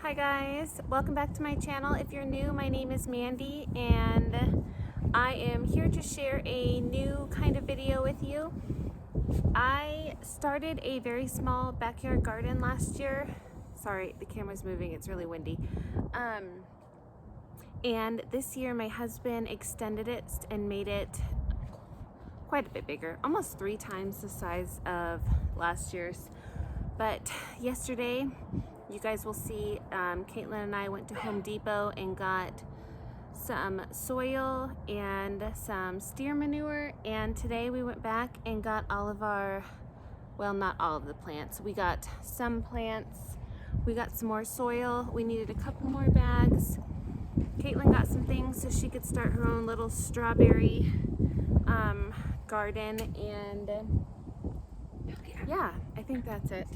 Hi guys, welcome back to my channel. If you're new, my name is Mandy and I am here to share a new kind of video with you. I started a very small backyard garden last year. Sorry, the camera's moving, it's really windy. And this year my husband extended it and made it quite a bit bigger, almost 3 times the size of last year's. But yesterday, you guys will see, Caitlin and I went to Home Depot and got some soil and some steer manure, and today we went back and got all of our, well, not all of the plants. We got some plants, we got some more soil, we needed a couple more bags. Caitlin got some things so she could start her own little strawberry garden, and yeah, I think that's it.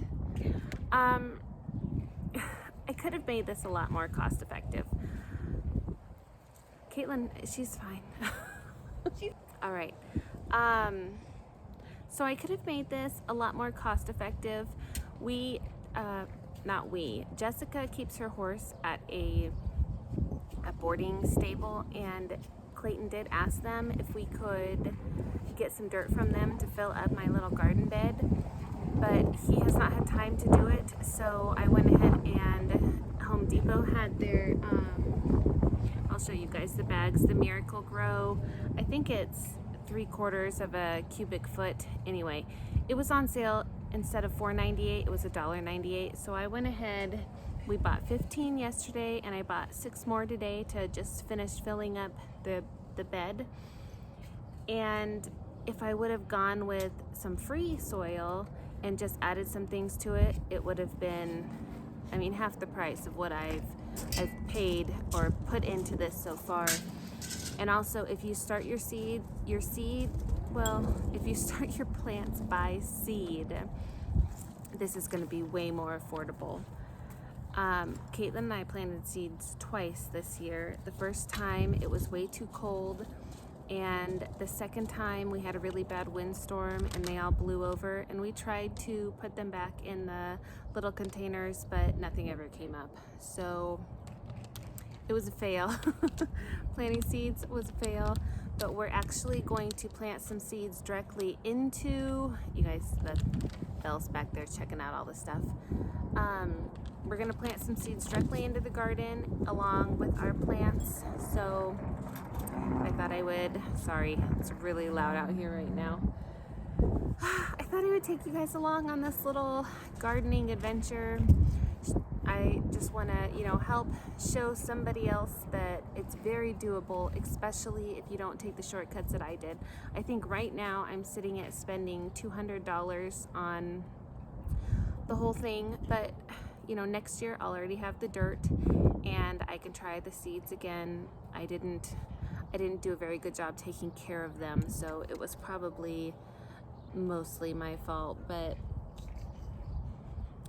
I could have made this a lot more cost effective. Caitlin, she's fine. All right. So I could have made this a lot more cost effective. Jessica keeps her horse at a boarding stable, and Clayton did ask them if we could get some dirt from them to fill up my little garden bed, but he has not had time to do it, so I went ahead and Home Depot had their, I'll show you guys the bags, the Miracle Grow. I think it's 3/4 of a cubic foot. Anyway, it was on sale. Instead of $4.98, it was $1.98. So I went ahead, we bought 15 yesterday, and I bought 6 more today to just finish filling up the bed. And if I would have gone with some free soil and just added some things to it, it would have been, I mean, half the price of what I've paid or put into this so far. And also, if you start if you start your plants by seed, this is going to be way more affordable. Caitlin and I planted seeds twice this year. The first time it was way too cold, and the second time we had a really bad windstorm and they all blew over, and we tried to put them back in the little containers, but nothing ever came up. So it was a fail. Planting seeds was a fail, but we're actually going to plant some seeds directly into, you guys, the Belle's back there checking out all the stuff. We're gonna plant some seeds directly into the garden along with our plants. So I thought I would, sorry, it's really loud out here right now. I thought I would take you guys along on this little gardening adventure. I just want to, help show somebody else that it's very doable, especially if you don't take the shortcuts that I did. I think right now I'm sitting at spending $200 on the whole thing, but next year I'll already have the dirt and I can try the seeds again. I didn't do a very good job taking care of them, so it was probably mostly my fault, but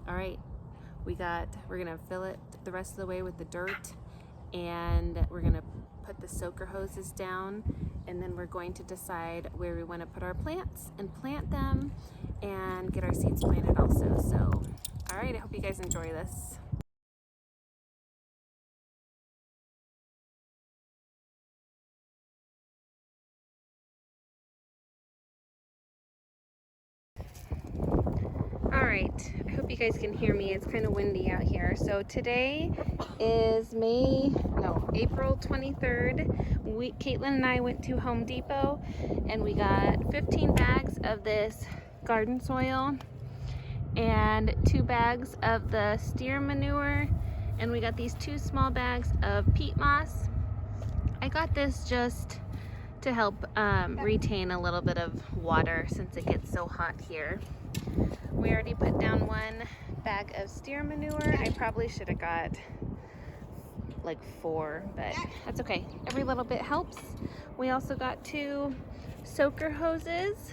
all right. We're gonna fill it the rest of the way with the dirt, and we're gonna put the soaker hoses down, and then we're going to decide where we want to put our plants and plant them and get our seeds planted also. So, all right, I hope you guys enjoy this. Alright, I hope you guys can hear me. It's kind of windy out here. So today is April 23rd. Caitlin and I went to Home Depot and we got 15 bags of this garden soil and 2 bags of the steer manure, and we got these 2 small bags of peat moss. I got this just to help retain a little bit of water since it gets so hot here. We already put down 1 bag of steer manure. I probably should have got like 4, but that's okay. Every little bit helps. We also got 2 soaker hoses.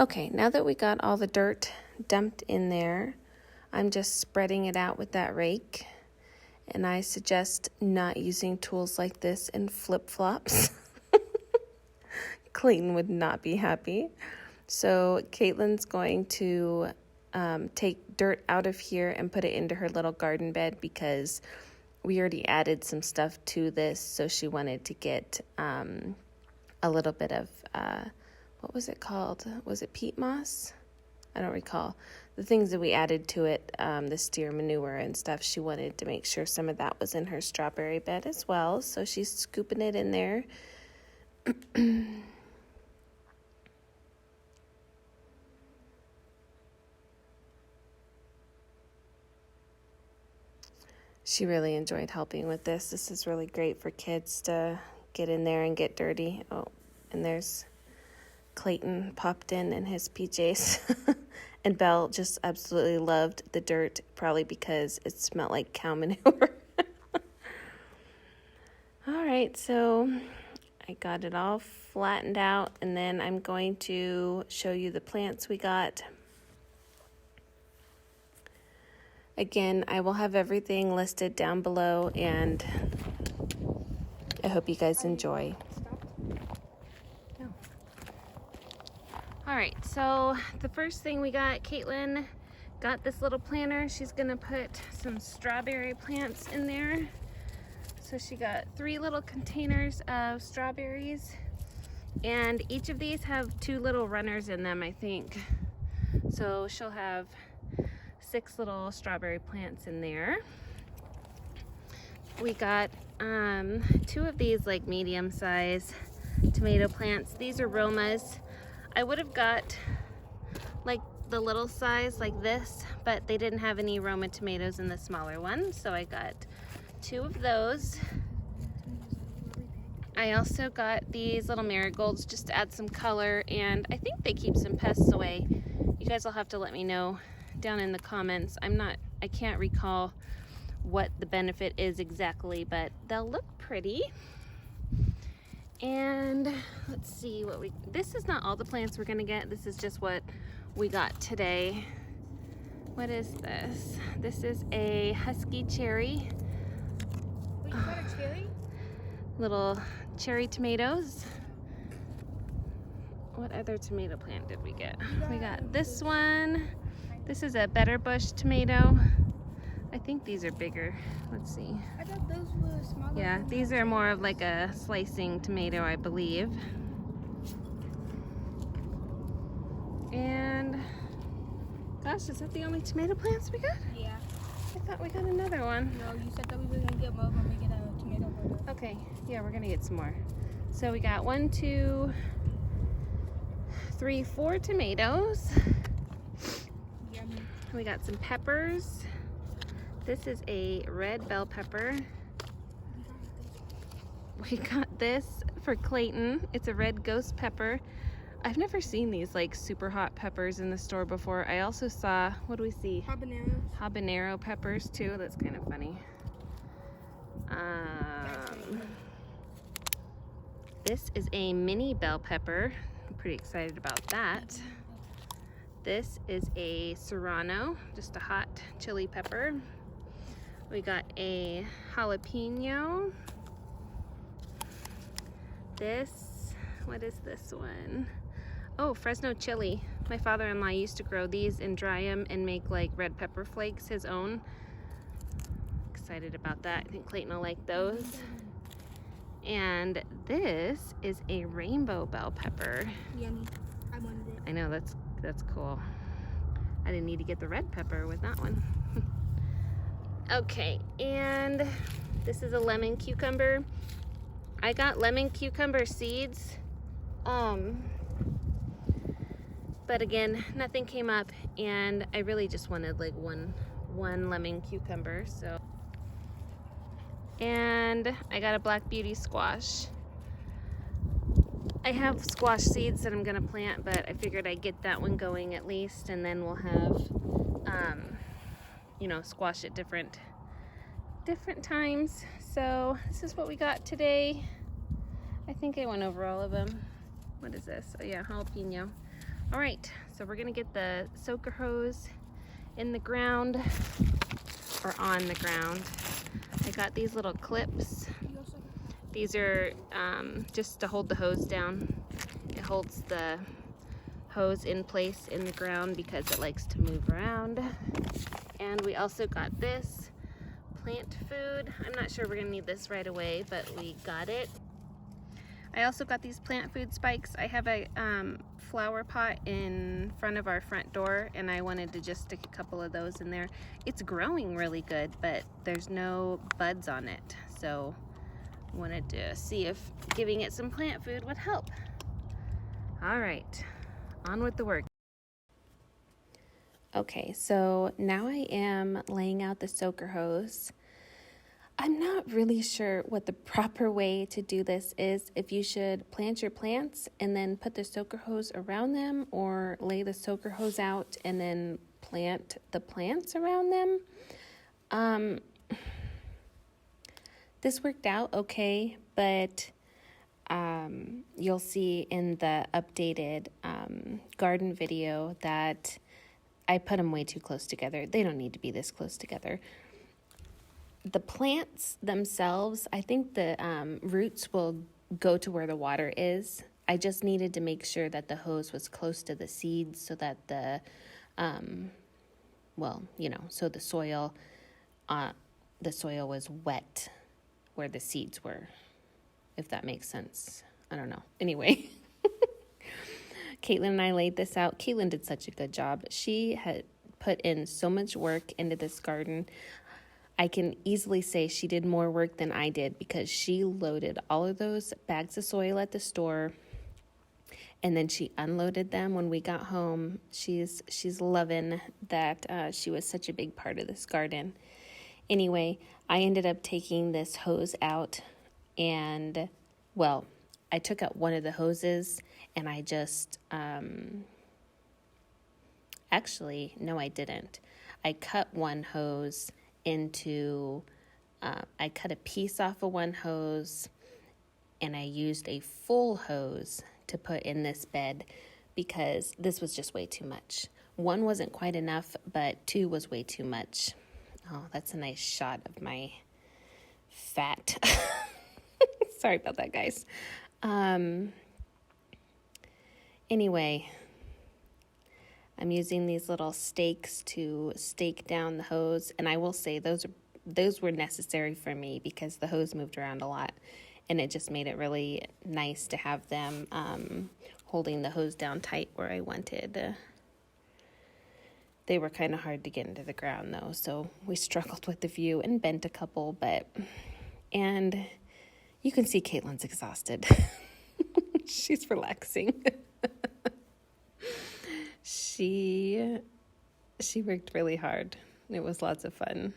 Okay, now that we got all the dirt dumped in there, I'm just spreading it out with that rake. And I suggest not using tools like this in flip-flops. Clayton would not be happy. So Caitlin's going to take dirt out of here and put it into her little garden bed because we already added some stuff to this. So she wanted to get a little bit of, what was it called? Was it peat moss? I don't recall. The things that we added to it, the steer manure and stuff, she wanted to make sure some of that was in her strawberry bed as well. So she's scooping it in there. She really enjoyed helping with this. This is really great for kids to get in there and get dirty. Oh, and there's Clayton popped in his PJs. And Belle just absolutely loved the dirt, probably because it smelled like cow manure. All right, so I got it all flattened out, and then I'm going to show you the plants we got. Again, I will have everything listed down below, and I hope you guys enjoy. All right, so the first thing we got, Caitlin got this little planter. She's gonna put some strawberry plants in there. So she got 3 little containers of strawberries, and each of these have 2 little runners in them, I think. So she'll have 6 little strawberry plants in there. We got 2 of these like medium size tomato plants. These are Romas. I would have got like the little size like this, but they didn't have any Roma tomatoes in the smaller one, so I got 2 of those. I also got these little marigolds just to add some color, and I think they keep some pests away. You guys will have to let me know down in the comments. I can't recall what the benefit is exactly, but they'll look pretty. And let's see this is not all the plants we're gonna get. This is just what we got today. What is this? This is a husky cherry. Wait, is that a cherry? Little cherry tomatoes. What other tomato plant did we get? We got this one. This is a better bush tomato. I think these are bigger. Let's see. I thought those were smaller. Yeah, these are more of like a slicing tomato, I believe. And gosh, is that the only tomato plants we got? Yeah. I thought we got another one. No, you said that we were gonna get more when we get a tomato burger. Okay, yeah, we're gonna get some more. So we got 1, 2, 3, 4 tomatoes. Yummy. We got some peppers. This is a red bell pepper. We got this for Clayton. It's a red ghost pepper. I've never seen these like super hot peppers in the store before. I also saw, what do we see? Habaneros. Habanero peppers too. That's kind of funny. This is a mini bell pepper. I'm pretty excited about that. This is a serrano, just a hot chili pepper. We got a jalapeno. What is this one? Oh, Fresno chili. My father-in-law used to grow these and dry them and make like red pepper flakes, his own. Excited about that. I think Clayton will like those. And this is a rainbow bell pepper. Yummy. I wanted it. I know, that's cool. I didn't need to get the red pepper with that one. Okay, and this is a lemon cucumber. I got lemon cucumber seeds, but again, nothing came up, and I really just wanted like one lemon cucumber. So, and I got a black beauty squash. I have squash seeds that I'm gonna plant, but I figured I'd get that one going at least, and then we'll have squash at different times. So this is what we got today. I think I went over all of them. What is this? Oh yeah, jalapeno. All right, so we're gonna get the soaker hose in the ground, or on the ground. I got these little clips. These are just to hold the hose down. It holds the hose in place in the ground because it likes to move around. And we also got this plant food. I'm not sure we're gonna need this right away, but we got it. I also got these plant food spikes. I have a flower pot in front of our front door, and I wanted to just stick a couple of those in there. It's growing really good, but there's no buds on it. So I wanted to see if giving it some plant food would help. All right, on with the work. Okay, so now I am laying out the soaker hose. I'm not really sure what the proper way to do this is, if you should plant your plants and then put the soaker hose around them, or lay the soaker hose out and then plant the plants around them. This worked out okay, but you'll see in the updated garden video that I put them way too close together. They don't need to be this close together. The plants themselves, I think the roots will go to where the water is. I just needed to make sure that the hose was close to the seeds so that the, so the soil was wet where the seeds were, if that makes sense. I don't know. Anyway, Caitlin and I laid this out. Caitlin did such a good job. She had put in so much work into this garden. I can easily say she did more work than I did, because she loaded all of those bags of soil at the store, and then she unloaded them when we got home. She's loving that she was such a big part of this garden. Anyway, I ended up taking this hose out, and I took out one of the hoses, and I just actually, no, I didn't. I cut one hose into, I cut a piece off of one hose, and I used a full hose to put in this bed, because this was just way too much. One wasn't quite enough, but two was way too much. Oh, that's a nice shot of my fat. Sorry about that, guys. Anyway, I'm using these little stakes to stake down the hose, and I will say those were necessary for me, because the hose moved around a lot, and it just made it really nice to have them holding the hose down tight where I wanted. They were kind of hard to get into the ground though, so we struggled with the view and bent a couple, and you can see Caitlin's exhausted. She's relaxing. She worked really hard. It was lots of fun.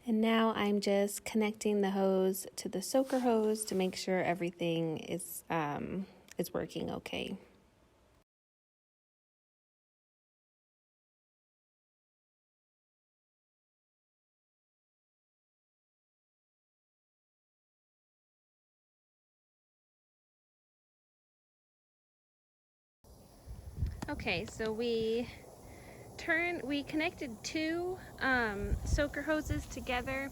And now I'm just connecting the hose to the soaker hose to make sure everything is working okay. Okay, so we connected two soaker hoses together,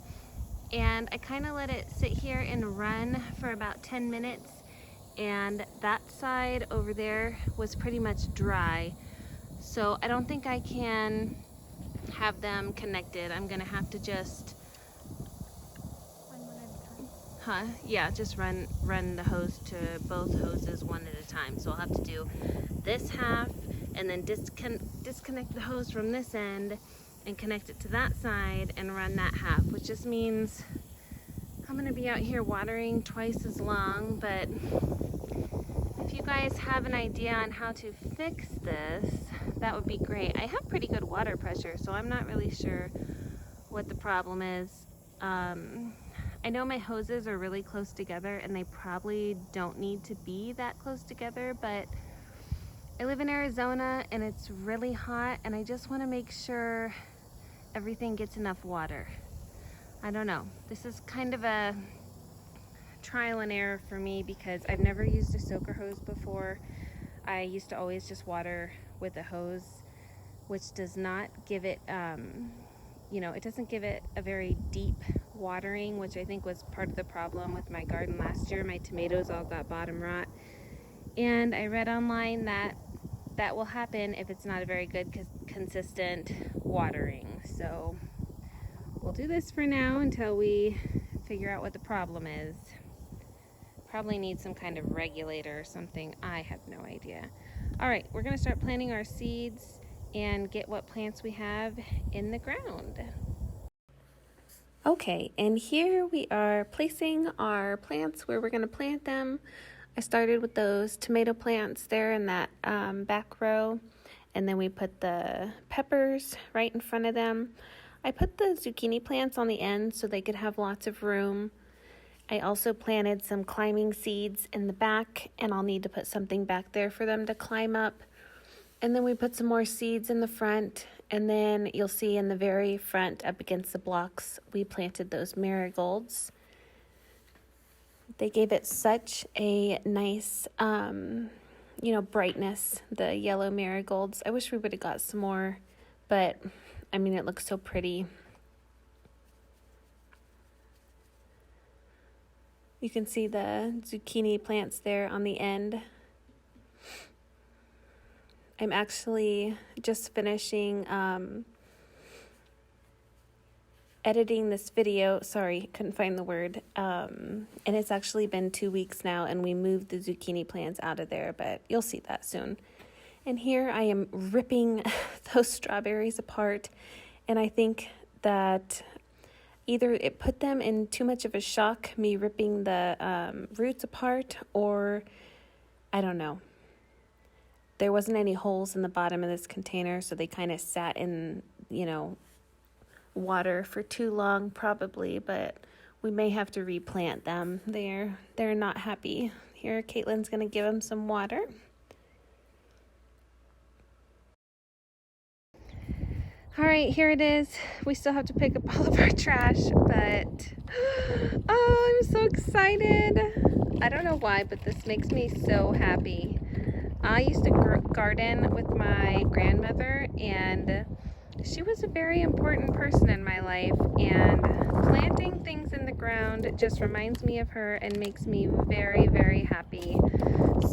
and I kind of let it sit here and run for about 10 minutes, and that side over there was pretty much dry, so I don't think I can have them connected. I'm gonna have to just just run the hose to both hoses one at a time. So I'll have to do this half and then disconnect the hose from this end and connect it to that side and run that half, which just means I'm gonna be out here watering twice as long. But if you guys have an idea on how to fix this, that would be great. I have pretty good water pressure, so I'm not really sure what the problem is. I know my hoses are really close together, and they probably don't need to be that close together, but I live in Arizona and it's really hot, and I just want to make sure everything gets enough water. I don't know. This is kind of a trial and error for me because I've never used a soaker hose before. I used to always just water with a hose, which does not give it, it doesn't give it a very deep watering, which I think was part of the problem with my garden last year. My tomatoes all got bottom rot. And I read online that that will happen if it's not a very good, consistent watering. So we'll do this for now until we figure out what the problem is. Probably need some kind of regulator or something. I have no idea. All right, we're gonna start planting our seeds and get what plants we have in the ground. Okay, and here we are placing our plants where we're gonna plant them. I started with those tomato plants there in that back row, and then we put the peppers right in front of them. I put the zucchini plants on the end so they could have lots of room. I also planted some climbing seeds in the back, and I'll need to put something back there for them to climb up. And then we put some more seeds in the front, and then you'll see in the very front up against the blocks, we planted those marigolds. They gave it such a nice, brightness, the yellow marigolds. I wish we would have got some more, but I mean, it looks so pretty. You can see the zucchini plants there on the end. I'm actually just finishing editing this video. Sorry, couldn't find the word. And it's actually been 2 weeks now, and we moved the zucchini plants out of there, but you'll see that soon. And here I am ripping those strawberries apart, and I think that either it put them in too much of a shock, me ripping the roots apart, or I don't know. There wasn't any holes in the bottom of this container, so they kind of sat in, water for too long probably, but we may have to replant them. They're not happy. Here, Caitlin's gonna give them some water. All right, here it is. We still have to pick up all of our trash, but oh, I'm so excited. I don't know why, but this makes me so happy. I used to garden with my grandmother, and she was a very important person in my life, and planting things in the ground just reminds me of her and makes me very, very happy.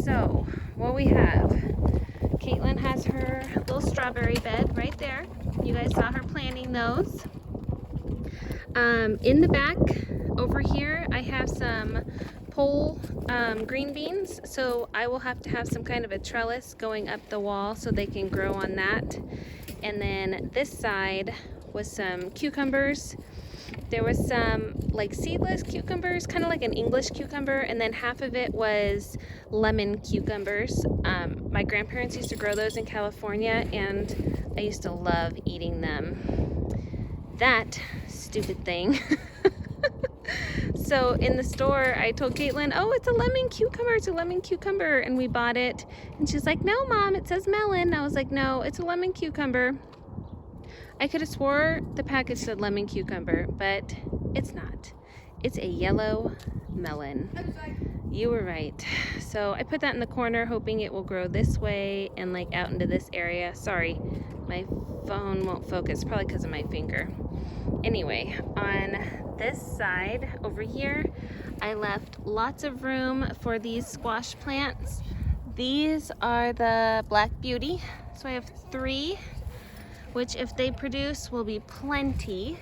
So, what we have, Caitlin has her little strawberry bed right there. You guys saw her planting those. In the back over here, I have some pole green beans, so I will have to have some kind of a trellis going up the wall so they can grow on that. And then this side was some cucumbers. There was some like seedless cucumbers, kind of like an English cucumber, and then half of it was lemon cucumbers. My grandparents used to grow those in California, and I used to love eating them. That stupid thing. So in the store, I told Caitlin, oh, it's a lemon cucumber, and we bought it. And she's like, no, Mom, it says melon. And I was like, no, it's a lemon cucumber. I could have swore the package said lemon cucumber, but it's not. It's a yellow melon. You were right. So I put that in the corner, hoping it will grow this way and like out into this area. Sorry, my phone won't focus, probably because of my finger. Anyway, on this side over here, I left lots of room for these squash plants. These are the Black Beauty. So I have 3, which if they produce will be plenty.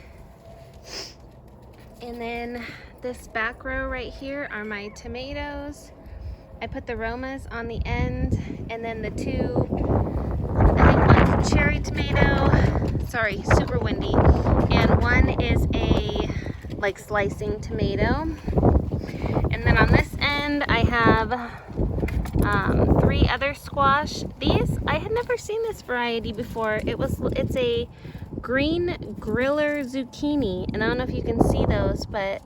And then this back row right here are my tomatoes. I put the Romas on the end, and then the 2, I think one's cherry tomato, sorry, super windy, and one is a like slicing tomato. And then on this end I have 3 other squash. These, I had never seen this variety before. It's a green griller zucchini, and I don't know if you can see those, but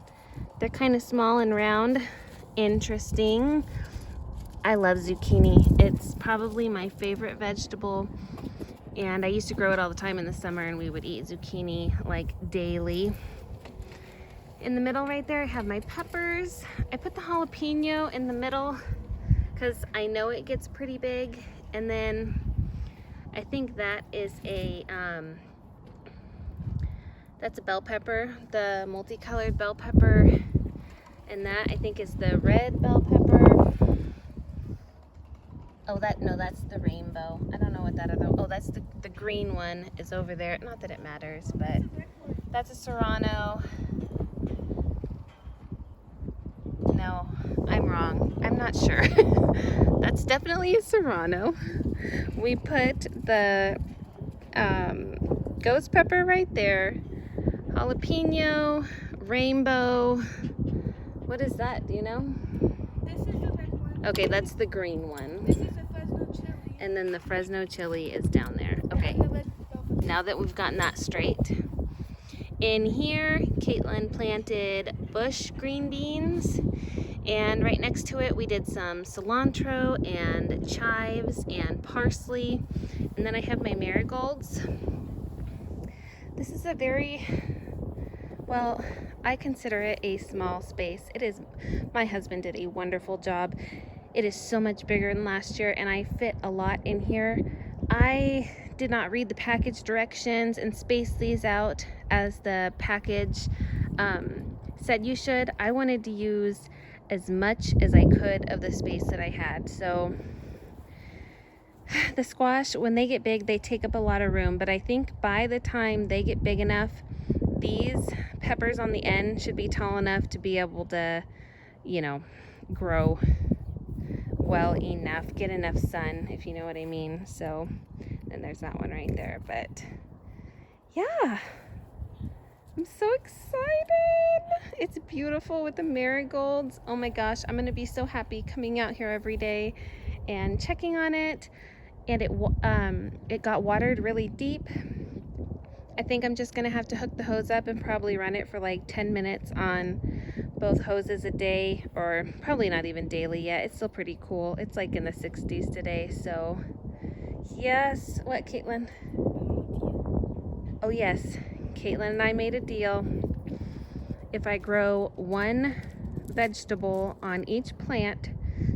they're kind of small and round. Interesting. I love zucchini. It's probably my favorite vegetable, and I used to grow it all the time in the summer, and we would eat zucchini like daily. In the middle right there, I have my peppers. I put the jalapeno in the middle because I know it gets pretty big. And then I think that is that's a bell pepper, the multicolored bell pepper. And that I think is the red bell pepper. Oh, no, that's the rainbow. I don't know what that other, oh, that's the green one is over there. Not that it matters, but that's a serrano. No, I'm wrong. I'm not sure. That's definitely a serrano. We put the ghost pepper right there, jalapeno, rainbow. What is that? Do you know? This is the red one. Okay, that's the green one. This is the Fresno chili. And then the Fresno chili is down there. Okay, And the red bell pepper. now that we've gotten that straight. In here, Caitlin planted bush green beans, and right next to it we did some cilantro and chives and parsley. And then I have my marigolds. This is a very, well, I consider it a small space. It is, my husband did a wonderful job. It is so much bigger than last year, and I fit a lot in here. I did not read the package directions and space these out as the package said you should. I wanted to use as much as I could of the space that I had. So the squash, when they get big, they take up a lot of room, but I think by the time they get big enough, these peppers on the end should be tall enough to be able to, you know, grow well enough, get enough sun, if you know what I mean. So then there's that one right there. But yeah, I'm so excited. It's beautiful with the marigolds. Oh my gosh, I'm gonna be so happy coming out here every day and checking on it. And it got watered really deep. I think I'm just gonna have to hook the hose up and probably run it for like 10 minutes on both hoses a day, or probably not even daily yet. It's still pretty cool. It's like in the 60s today, so yes. What, Caitlin? Oh yes, Caitlin and I made a deal. If I grow one vegetable on each plant,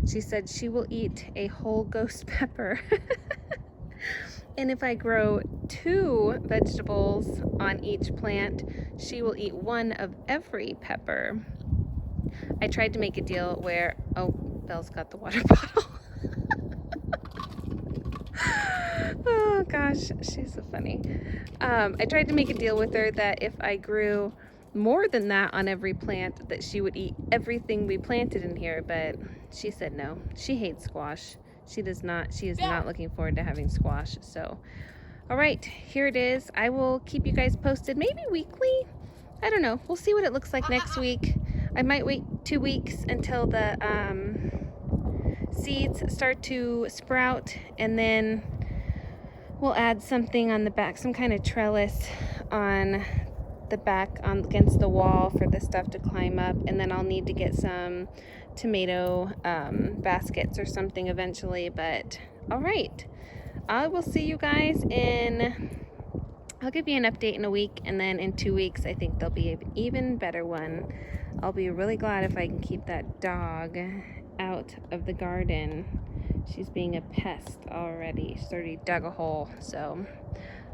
she said she will eat a whole ghost pepper. And if I grow 2 vegetables on each plant, she will eat 1 of every pepper. I tried to make a deal where, oh, Belle's got the water bottle. Oh gosh, she's so funny. I tried to make a deal with her that if I grew more than that on every plant, that she would eat everything we planted in here, but she said no. She hates squash. She is not looking forward to having squash. So, all right, here it is. I will keep you guys posted, maybe weekly. I don't know. We'll see what it looks like next week. I might wait 2 weeks until the seeds start to sprout, and then we'll add something on the back, some kind of trellis on the back against the wall for the stuff to climb up. And then I'll need to get some tomato baskets or something eventually. But all right, I will see you guys I'll give you an update in a week, and then in 2 weeks I think there'll be an even better one. I'll be really glad if I can keep that dog out of the garden. She's being a pest already. She's already dug a hole. So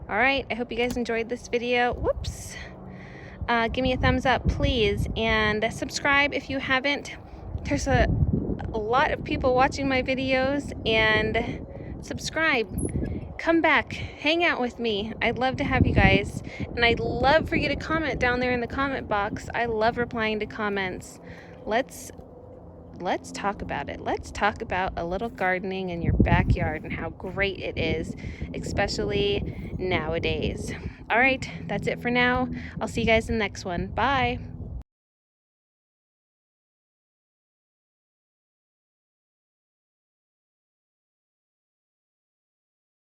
all right, I hope you guys enjoyed this video. Whoops. Give me a thumbs up, please, and subscribe if you haven't. There's a lot of people watching my videos, and subscribe. Come back, hang out with me. I'd love to have you guys, and I'd love for you to comment down there in the comment box. I love replying to comments. Let's talk about it. Let's talk about a little gardening in your backyard and how great it is, especially nowadays. All right, that's it for now. I'll see you guys in the next one. Bye.